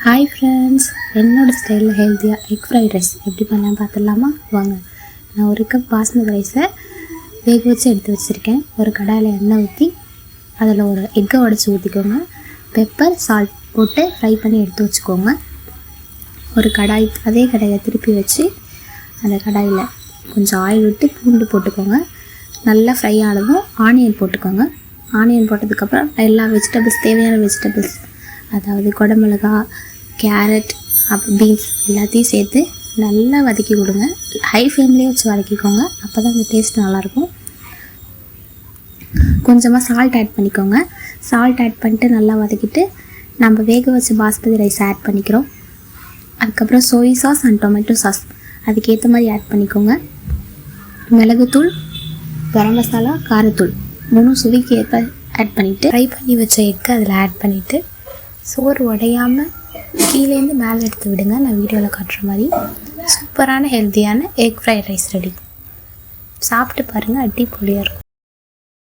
Hi friends, என்னோடய ஸ்டைலில் ஹெல்த்தியாக எக் ஃப்ரைட் ரைஸ் எப்படி பண்ணலாம் பார்த்துடலாமா? வாங்க. நான் ஒரு கப் பாஸ்மதி ரைஸை வேக வச்சு எடுத்து வச்சுருக்கேன். ஒரு கடாயில் எண்ணெய் ஊற்றி அதில் ஒரு எக்கை உடச்சி ஊற்றிக்கோங்க. பெப்பர், சால்ட் போட்டு ஃப்ரை பண்ணி எடுத்து வச்சுக்கோங்க. ஒரு அதே கடாயை திருப்பி வச்சு அந்த கடாயில் கொஞ்சம் ஆயில் விட்டு பூண்டு போட்டுக்கோங்க. நல்லா ஃப்ரை ஆனதும் ஆனியன் போட்டுக்கோங்க. ஆனியன் போட்டதுக்கப்புறம் எல்லா தேவையான வெஜிடபிள்ஸ், அதாவது குடமிளகா, கேரட், பீன்ஸ் எல்லாத்தையும் சேர்த்து நல்லா வதக்கி விடுங்க. ஹை ஃப்ளேம்லேயே வச்சு வதக்கிக்கோங்க, அப்போ தான் அந்த டேஸ்ட் நல்லாயிருக்கும். கொஞ்சமாக சால்ட் ஆட் பண்ணிக்கோங்க. சால்ட் ஆட் பண்ணிட்டு நல்லா வதக்கிட்டு நம்ம வேக வச்ச பாஸ்மதி ரைஸ் ஆட் பண்ணிக்கிறோம். அதுக்கப்புறம் சோய் சாஸ் அண்ட் டொமேட்டோ சாஸ் அதுக்கேற்ற மாதிரி ஆட் பண்ணிக்கோங்க. மிளகுத்தூள், கரம் மசாலா, காரத்தூள் 3 சுவைக்கு ஏற்ப ஆட் பண்ணிவிட்டு ஃப்ரை பண்ணி வச்ச எக்கை அதில் ஆட் பண்ணிவிட்டு சோறு உடையாமல் கீழேருந்து மேலே எடுத்து விடுங்க. நான் வீடியோவில் காட்டுற மாதிரி சூப்பரான ஹெல்த்தியான எக் ஃப்ரைட் ரைஸ் ரெடி. சாப்பிட்டு பாருங்கள், அடிப்பொலியாக இருக்கும்.